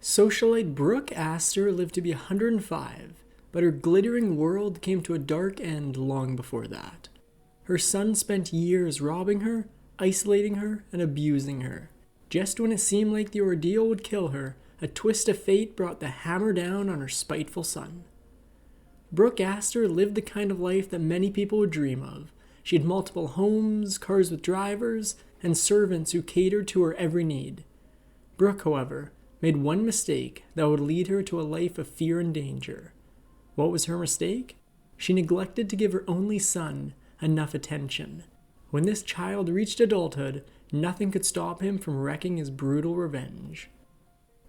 Socialite Brooke Astor lived to be 105, but her glittering world came to a dark end long before that. Her son spent years robbing her, isolating her, and abusing her. Just when it seemed like the ordeal would kill her, a twist of fate brought the hammer down on her spiteful son. Brooke Astor lived the kind of life that many people would dream of. She had multiple homes, cars with drivers, and servants who catered to her every need. Brooke, however, made one mistake that would lead her to a life of fear and danger. What was her mistake? She neglected to give her only son enough attention. When this child reached adulthood, nothing could stop him from wreaking his brutal revenge.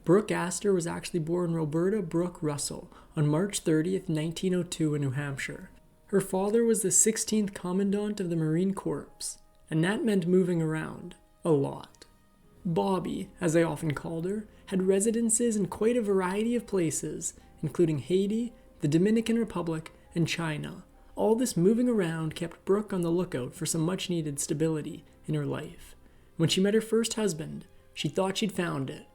Brooke Astor was actually born Roberta Brooke Russell on March 30th, 1902 in New Hampshire. Her father was the 16th Commandant of the Marine Corps, and that meant moving around a lot. Bobby, as they often called her, had residences in quite a variety of places, including Haiti, the Dominican Republic, and China. All this moving around kept Brooke on the lookout for some much-needed stability in her life. When she met her first husband, she thought she'd found it.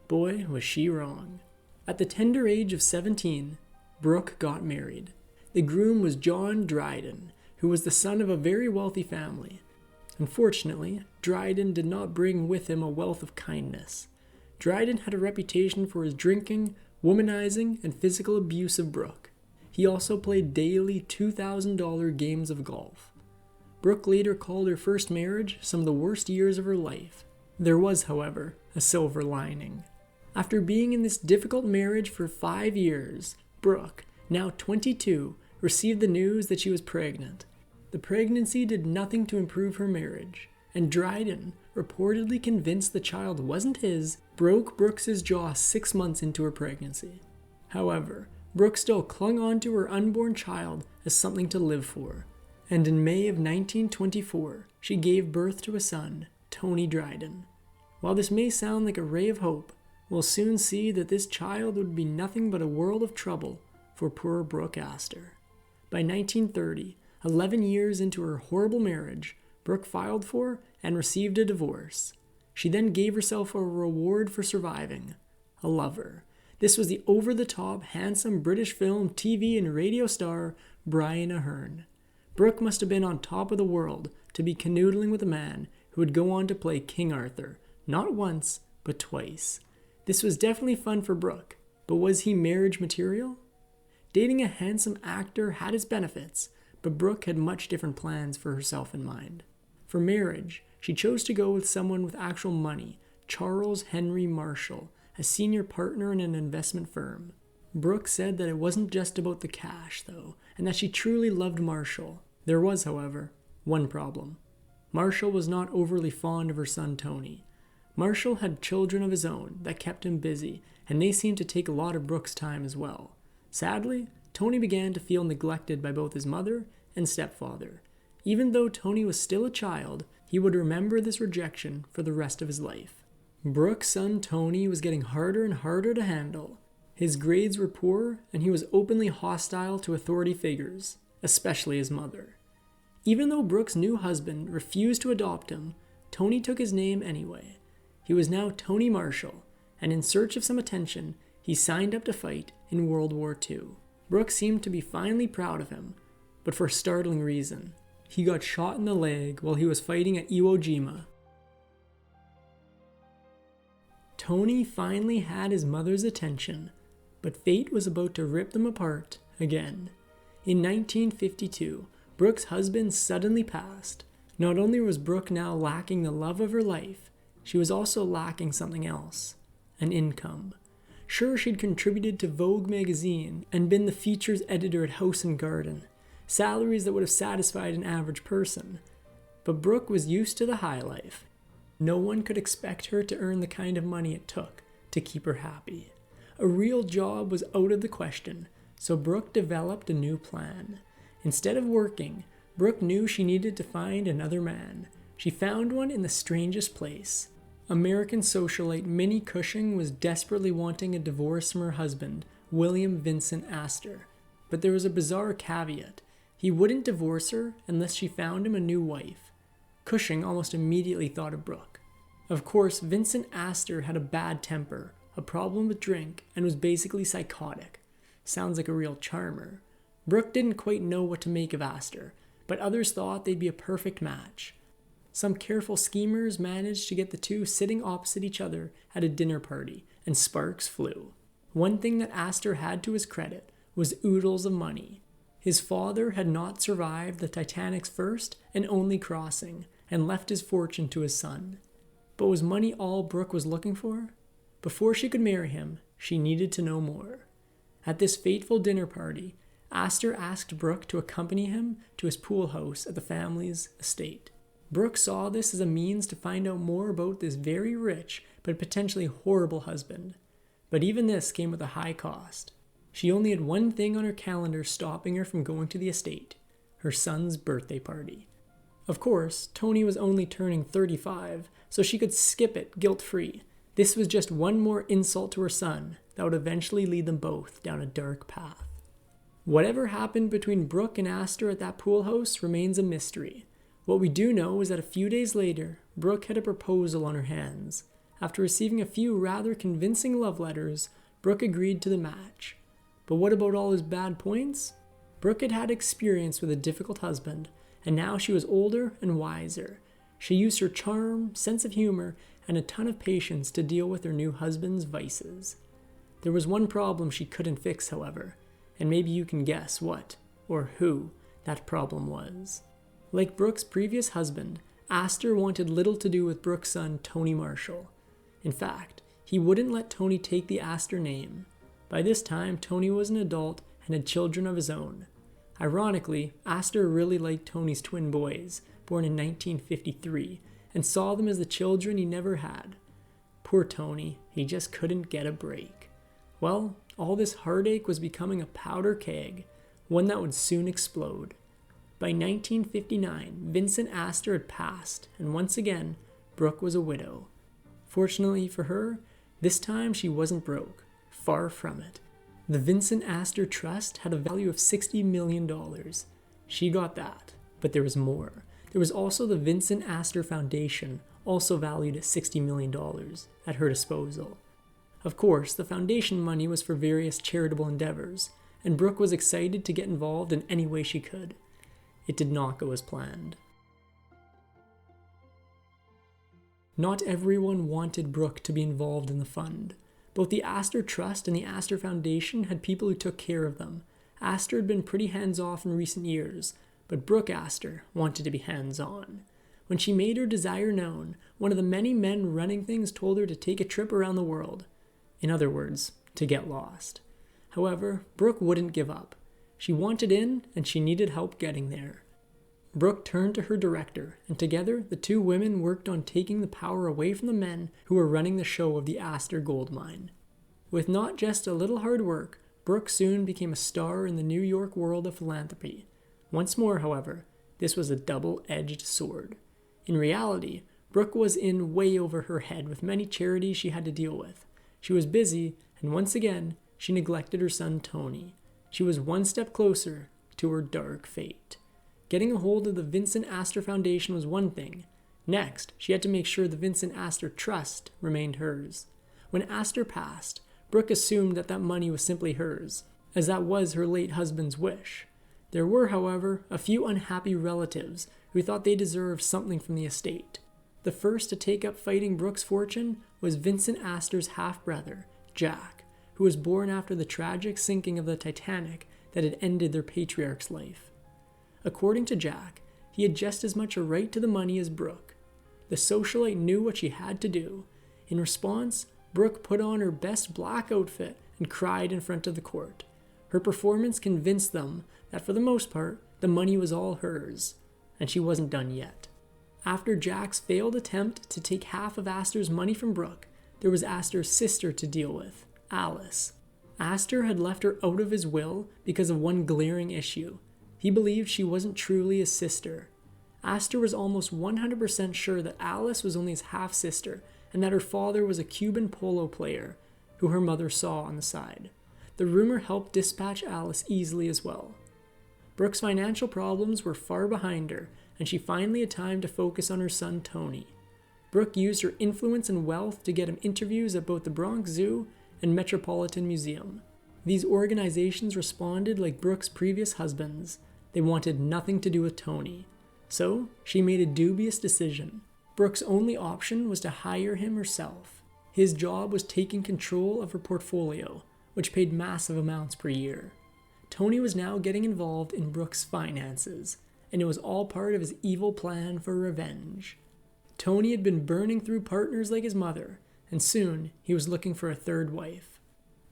Boy, was she wrong. At the tender age of 17, Brooke got married. The groom was John Dryden, who was the son of a very wealthy family. Unfortunately, Dryden did not bring with him a wealth of kindness. Dryden had a reputation for his drinking, womanizing, and physical abuse of Brooke. He also played daily $2,000 games of golf. Brooke later called her first marriage some of the worst years of her life. There was, however, a silver lining. After being in this difficult marriage for 5 years, Brooke, now 22, received the news that she was pregnant. The pregnancy did nothing to improve her marriage, and Dryden, reportedly convinced the child wasn't his, broke Brooke's jaw 6 months into her pregnancy. However, Brooke still clung on to her unborn child as something to live for, and in May of 1924, she gave birth to a son, Tony Dryden. While this may sound like a ray of hope, we'll soon see that this child would be nothing but a world of trouble for poor Brooke Astor. By 1930, 11 years into her horrible marriage, Brooke filed for and received a divorce. She then gave herself a reward for surviving, a lover. This was the over-the-top, handsome British film, TV, and radio star Brian Aherne. Brooke must have been on top of the world to be canoodling with a man who would go on to play King Arthur, not once, but twice. This was definitely fun for Brooke, but was he marriage material? Dating a handsome actor had its benefits, but Brooke had much different plans for herself in mind. For marriage, she chose to go with someone with actual money, Charles Henry Marshall, a senior partner in an investment firm. Brooke said that it wasn't just about the cash, though, and that she truly loved Marshall. There was, however, one problem. Marshall was not overly fond of her son Tony. Marshall had children of his own that kept him busy, and they seemed to take a lot of Brooke's time as well. Sadly, Tony began to feel neglected by both his mother and stepfather. Even though Tony was still a child, he would remember this rejection for the rest of his life. Brooke's son Tony was getting harder and harder to handle. His grades were poor, and he was openly hostile to authority figures, especially his mother. Even though Brooke's new husband refused to adopt him, Tony took his name anyway. He was now Tony Marshall, and in search of some attention, he signed up to fight in World War II. Brooke seemed to be finally proud of him, but for a startling reason. He got shot in the leg while he was fighting at Iwo Jima. Tony finally had his mother's attention, but fate was about to rip them apart again. In 1952, Brooke's husband suddenly passed. Not only was Brooke now lacking the love of her life, she was also lacking something else, an income. Sure, she'd contributed to Vogue magazine and been the features editor at House & Garden, salaries that would have satisfied an average person. But Brooke was used to the high life. No one could expect her to earn the kind of money it took to keep her happy. A real job was out of the question, so Brooke developed a new plan. Instead of working, Brooke knew she needed to find another man. She found one in the strangest place. American socialite Minnie Cushing was desperately wanting a divorce from her husband, William Vincent Astor. But there was a bizarre caveat. He wouldn't divorce her unless she found him a new wife. Cushing almost immediately thought of Brooke. Of course, Vincent Astor had a bad temper, a problem with drink, and was basically psychotic. Sounds like a real charmer. Brooke didn't quite know what to make of Astor, but others thought they'd be a perfect match. Some careful schemers managed to get the two sitting opposite each other at a dinner party, and sparks flew. One thing that Astor had to his credit was oodles of money. His father had not survived the Titanic's first and only crossing, and left his fortune to his son. But was money all Brooke was looking for? Before she could marry him, she needed to know more. At this fateful dinner party, Astor asked Brooke to accompany him to his pool house at the family's estate. Brooke saw this as a means to find out more about this very rich but potentially horrible husband. But even this came with a high cost. She only had one thing on her calendar stopping her from going to the estate: her son's birthday party. Of course, Tony was only turning 35, so she could skip it guilt-free. This was just one more insult to her son that would eventually lead them both down a dark path. Whatever happened between Brooke and Astor at that pool house remains a mystery. What we do know is that a few days later, Brooke had a proposal on her hands. After receiving a few rather convincing love letters, Brooke agreed to the match. But what about all his bad points? Brooke had had experience with a difficult husband, and now she was older and wiser. She used her charm, sense of humor, and a ton of patience to deal with her new husband's vices. There was one problem she couldn't fix, however, and maybe you can guess what, or who, that problem was. Like Brooke's previous husband, Astor wanted little to do with Brooke's son, Tony Marshall. In fact, he wouldn't let Tony take the Astor name. By this time, Tony was an adult and had children of his own. Ironically, Astor really liked Tony's twin boys, born in 1953, and saw them as the children he never had. Poor Tony, he just couldn't get a break. Well, all this heartache was becoming a powder keg, one that would soon explode. By 1959, Vincent Astor had passed, and once again, Brooke was a widow. Fortunately for her, this time she wasn't broke. Far from it. The Vincent Astor Trust had a value of $60 million. She got that, but there was more. There was also the Vincent Astor Foundation, also valued at $60 million, at her disposal. Of course, the foundation money was for various charitable endeavors, and Brooke was excited to get involved in any way she could. It did not go as planned. Not everyone wanted Brooke to be involved in the fund. Both the Astor Trust and the Astor Foundation had people who took care of them. Astor had been pretty hands-off in recent years, but Brooke Astor wanted to be hands-on. When she made her desire known, one of the many men running things told her to take a trip around the world. In other words, to get lost. However, Brooke wouldn't give up. She wanted in, and she needed help getting there. Brooke turned to her director, and together the two women worked on taking the power away from the men who were running the show of the Astor gold mine. With not just a little hard work, Brooke soon became a star in the New York world of philanthropy. Once more, however, this was a double-edged sword. In reality, Brooke was in way over her head with many charities she had to deal with. She was busy, and once again, she neglected her son Tony. She was one step closer to her dark fate. Getting a hold of the Vincent Astor Foundation was one thing. Next, she had to make sure the Vincent Astor Trust remained hers. When Astor passed, Brooke assumed that money was simply hers, as that was her late husband's wish. There were, however, a few unhappy relatives who thought they deserved something from the estate. The first to take up fighting Brooke's fortune was Vincent Astor's half-brother, Jack, who was born after the tragic sinking of the Titanic that had ended their patriarch's life. According to Jack, he had just as much a right to the money as Brooke. The socialite knew what she had to do. In response, Brooke put on her best black outfit and cried in front of the court. Her performance convinced them that for the most part, the money was all hers, and she wasn't done yet. After Jack's failed attempt to take half of Astor's money from Brooke, there was Astor's sister to deal with, Alice. Astor had left her out of his will because of one glaring issue. He believed she wasn't truly his sister. Astor was almost 100% sure that Alice was only his half-sister and that her father was a Cuban polo player, who her mother saw on the side. The rumor helped dispatch Alice easily as well. Brooke's financial problems were far behind her, and she finally had time to focus on her son Tony. Brooke used her influence and wealth to get him interviews at both the Bronx Zoo and Metropolitan Museum. These organizations responded like Brooke's previous husbands. They wanted nothing to do with Tony. So, she made a dubious decision. Brooke's only option was to hire him herself. His job was taking control of her portfolio, which paid massive amounts per year. Tony was now getting involved in Brooke's finances, and it was all part of his evil plan for revenge. Tony had been burning through partners like his mother, and soon he was looking for a third wife.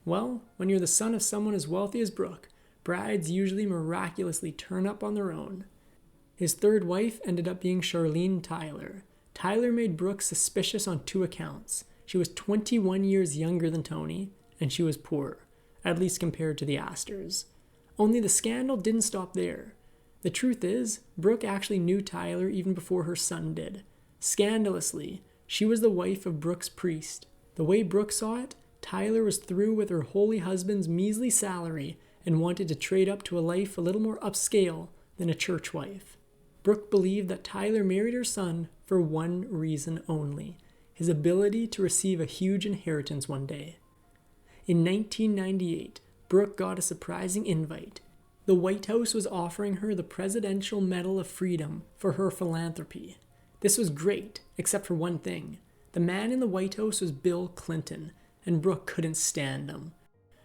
Well, when you're the son of someone as wealthy as Brooke, brides usually miraculously turn up on their own. His third wife ended up being Charlene Tyler. Tyler made Brooke suspicious on 2 accounts. She was 21 years younger than Tony, and she was poor, at least compared to the Astors. Only the scandal didn't stop there. The truth is, Brooke actually knew Tyler even before her son did. Scandalously, she was the wife of Brooke's priest. The way Brooke saw it, Tyler was through with her holy husband's measly salary and wanted to trade up to a life a little more upscale than a church wife. Brooke believed that Tyler married her son for one reason only: his ability to receive a huge inheritance one day. In 1998, Brooke got a surprising invite. The White House was offering her the Presidential Medal of Freedom for her philanthropy. This was great, except for one thing. The man in the White House was Bill Clinton, and Brooke couldn't stand him.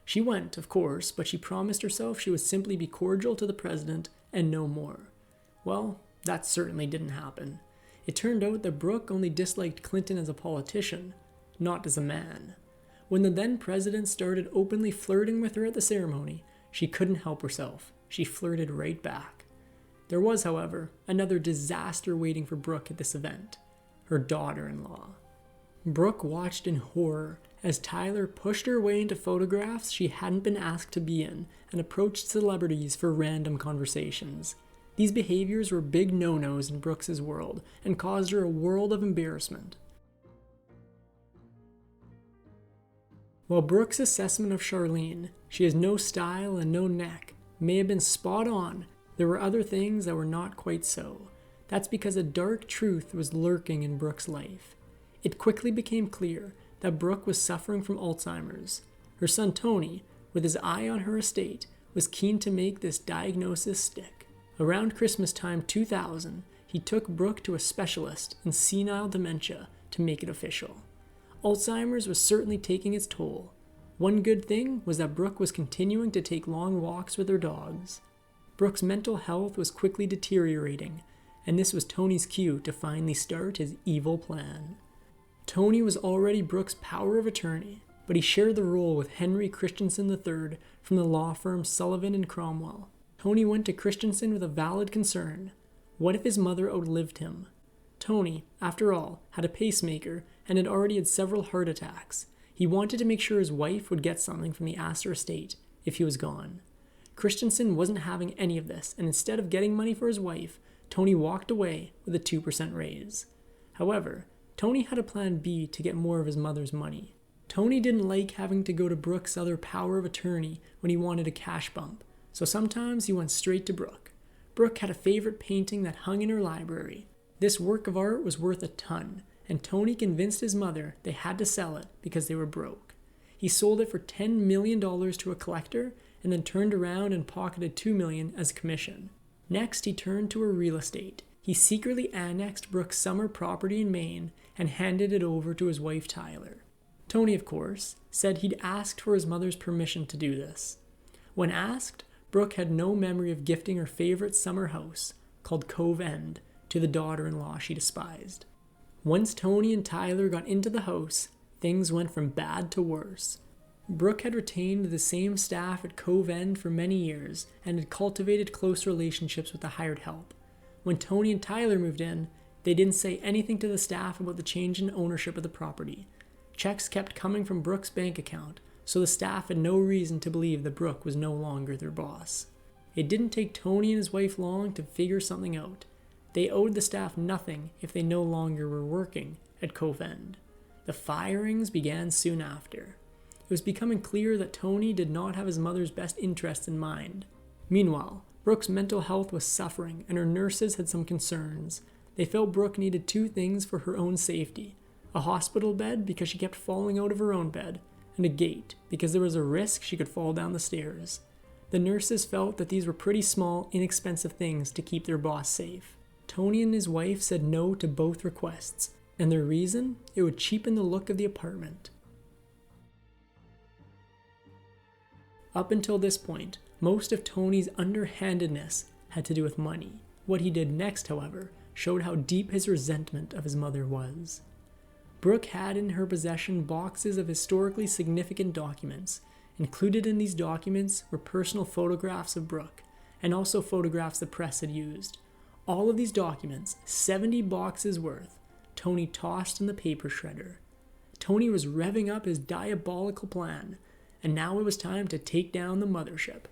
She went, of course, but she promised herself she would simply be cordial to the president and no more. Well, that certainly didn't happen. It turned out that Brooke only disliked Clinton as a politician, not as a man. When the then president started openly flirting with her at the ceremony, she couldn't help herself. She flirted right back. There was, however, another disaster waiting for Brooke at this event: her daughter-in-law. Brooke watched in horror as Tyler pushed her way into photographs she hadn't been asked to be in and approached celebrities for random conversations. These behaviors were big no-nos in Brooke's world and caused her a world of embarrassment. While Brooke's assessment of Charlene, she has no style and no neck, may have been spot on, there were other things that were not quite so. That's because a dark truth was lurking in Brooke's life. It quickly became clear that Brooke was suffering from Alzheimer's. Her son Tony, with his eye on her estate, was keen to make this diagnosis stick. Around Christmas time 2000, he took Brooke to a specialist in senile dementia to make it official. Alzheimer's was certainly taking its toll. One good thing was that Brooke was continuing to take long walks with her dogs. Brooke's mental health was quickly deteriorating, and this was Tony's cue to finally start his evil plan. Tony was already Brooke's power of attorney, but he shared the role with Henry Christensen III from the law firm Sullivan and Cromwell. Tony went to Christensen with a valid concern. What if his mother outlived him? Tony, after all, had a pacemaker and had already had several heart attacks. He wanted to make sure his wife would get something from the Astor estate if he was gone. Christensen wasn't having any of this, and instead of getting money for his wife, Tony walked away with a 2% raise. However, Tony had a plan B to get more of his mother's money. Tony didn't like having to go to Brooke's other power of attorney when he wanted a cash bump, so sometimes he went straight to Brooke. Brooke had a favorite painting that hung in her library. This work of art was worth a ton, and Tony convinced his mother they had to sell it because they were broke. He sold it for $10 million to a collector and then turned around and pocketed $2 million as commission. Next, he turned to her real estate. He secretly annexed Brooke's summer property in Maine and handed it over to his wife Tyler. Tony, of course, said he'd asked for his mother's permission to do this. When asked, Brooke had no memory of gifting her favorite summer house, called Cove End, to the daughter-in-law she despised. Once Tony and Tyler got into the house, things went from bad to worse. Brooke had retained the same staff at Cove End for many years and had cultivated close relationships with the hired help. When Tony and Tyler moved in, they didn't say anything to the staff about the change in ownership of the property. Checks kept coming from Brooke's bank account, so the staff had no reason to believe that Brooke was no longer their boss. It didn't take Tony and his wife long to figure something out. They owed the staff nothing if they no longer were working at Cove End. The firings began soon after. It was becoming clear that Tony did not have his mother's best interests in mind. Meanwhile, Brooke's mental health was suffering and her nurses had some concerns. They felt Brooke needed two things for her own safety: a hospital bed because she kept falling out of her own bed, and a gate because there was a risk she could fall down the stairs. The nurses felt that these were pretty small, inexpensive things to keep their boss safe. Tony and his wife said no to both requests, and their reason? It would cheapen the look of the apartment. Up until this point, most of Tony's underhandedness had to do with money. What he did next, however, showed how deep his resentment of his mother was. Brooke had in her possession boxes of historically significant documents. Included in these documents were personal photographs of Brooke, and also photographs the press had used. All of these documents, 70 boxes worth, Tony tossed in the paper shredder. Tony was revving up his diabolical plan, and now it was time to take down the mothership.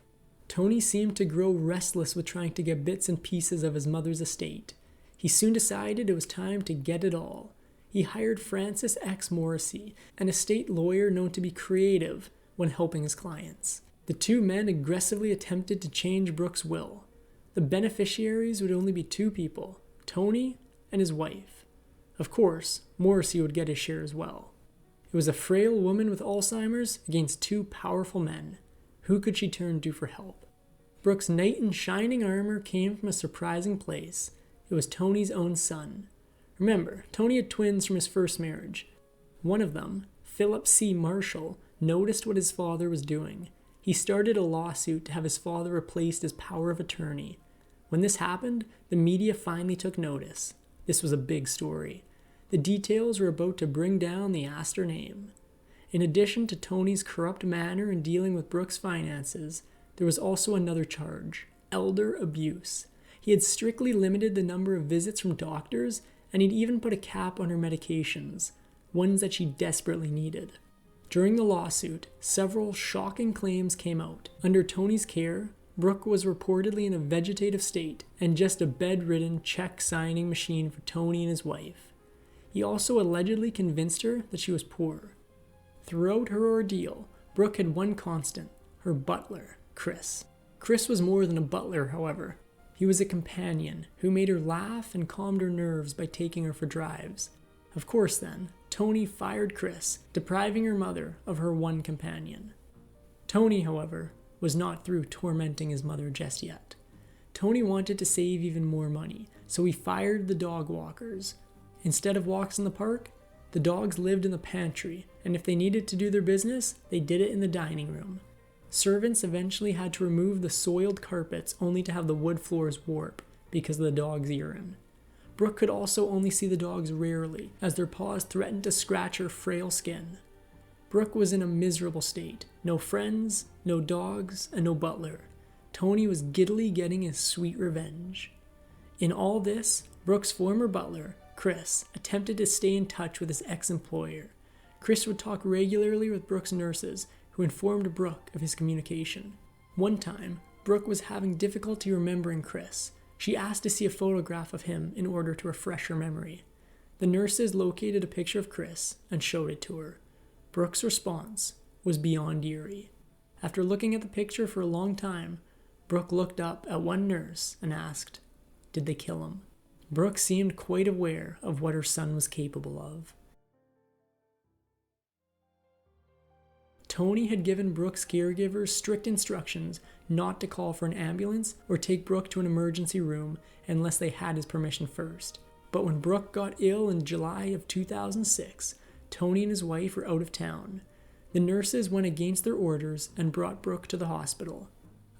Tony seemed to grow restless with trying to get bits and pieces of his mother's estate. He soon decided it was time to get it all. He hired Francis X. Morrissey, an estate lawyer known to be creative when helping his clients. The two men aggressively attempted to change Brooke's will. The beneficiaries would only be two people, Tony and his wife. Of course, Morrissey would get his share as well. It was a frail woman with Alzheimer's against two powerful men. Who could she turn to for help? Brooke's knight in shining armor came from a surprising place. It was Tony's own son. Remember, Tony had twins from his first marriage. One of them, Philip C. Marshall, noticed what his father was doing. He started a lawsuit to have his father replaced as power of attorney. When this happened, the media finally took notice. This was a big story. The details were about to bring down the Astor name. In addition to Tony's corrupt manner in dealing with Brooke's finances, there was also another charge: elder abuse. He had strictly limited the number of visits from doctors, and he'd even put a cap on her medications, ones that she desperately needed. During the lawsuit, several shocking claims came out. Under Tony's care, Brooke was reportedly in a vegetative state and just a bedridden check-signing machine for Tony and his wife. He also allegedly convinced her that she was poor. Throughout her ordeal, Brooke had one constant: her butler, Chris. Chris was more than a butler, however. He was a companion who made her laugh and calmed her nerves by taking her for drives. Of course then, Tony fired Chris, depriving her mother of her one companion. Tony, however, was not through tormenting his mother just yet. Tony wanted to save even more money, so he fired the dog walkers. Instead of walks in the park, the dogs lived in the pantry, and if they needed to do their business, they did it in the dining room. Servants eventually had to remove the soiled carpets only to have the wood floors warp because of the dog's urine. Brooke could also only see the dogs rarely, as their paws threatened to scratch her frail skin. Brooke was in a miserable state. No friends, no dogs, and no butler. Tony was giddily getting his sweet revenge. In all this, Brooke's former butler, Chris, attempted to stay in touch with his ex-employer. Chris would talk regularly with Brooke's nurses, who informed Brooke of his communication. One time, Brooke was having difficulty remembering Chris. She asked to see a photograph of him in order to refresh her memory. The nurses located a picture of Chris and showed it to her. Brooke's response was beyond eerie. After looking at the picture for a long time, Brooke looked up at one nurse and asked, "Did they kill him?" Brooke seemed quite aware of what her son was capable of. Tony had given Brooke's caregivers strict instructions not to call for an ambulance or take Brooke to an emergency room unless they had his permission first. But when Brooke got ill in July of 2006, Tony and his wife were out of town. The nurses went against their orders and brought Brooke to the hospital.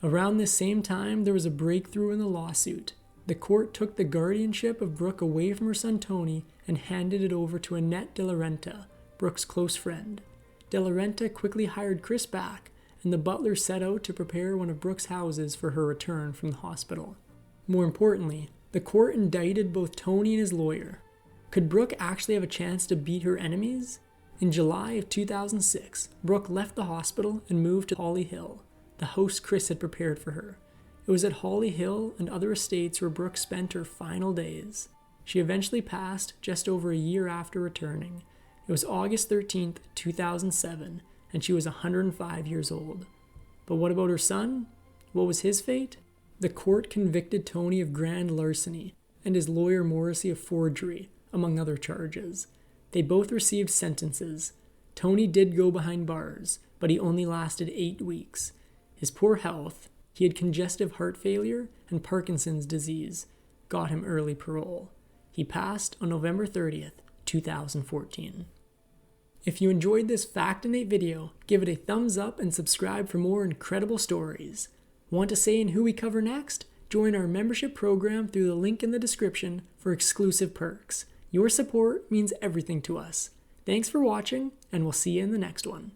Around this same time, there was a breakthrough in the lawsuit. The court took the guardianship of Brooke away from her son Tony and handed it over to Annette De La Renta, Brooke's close friend. De La Renta quickly hired Chris back, and the butler set out to prepare one of Brooke's houses for her return from the hospital. More importantly, the court indicted both Tony and his lawyer. Could Brooke actually have a chance to beat her enemies? In July of 2006, Brooke left the hospital and moved to Holly Hill, the house Chris had prepared for her. It was at Holly Hill and other estates where Brooke spent her final days. She eventually passed just over a year after returning. It was August 13th, 2007, and she was 105 years old. But what about her son? What was his fate? The court convicted Tony of grand larceny. and his lawyer Morrissey of forgery, among other charges. They both received sentences. Tony did go behind bars, but he only lasted 8 weeks. His poor health, he had congestive heart failure and Parkinson's disease, got him early parole. He passed on November 30th, 2014. If you enjoyed this Factinate video, give it a thumbs up and subscribe for more incredible stories. Want to say in who we cover next? Join our membership program through the link in the description for exclusive perks. Your support means everything to us. Thanks for watching, and we'll see you in the next one.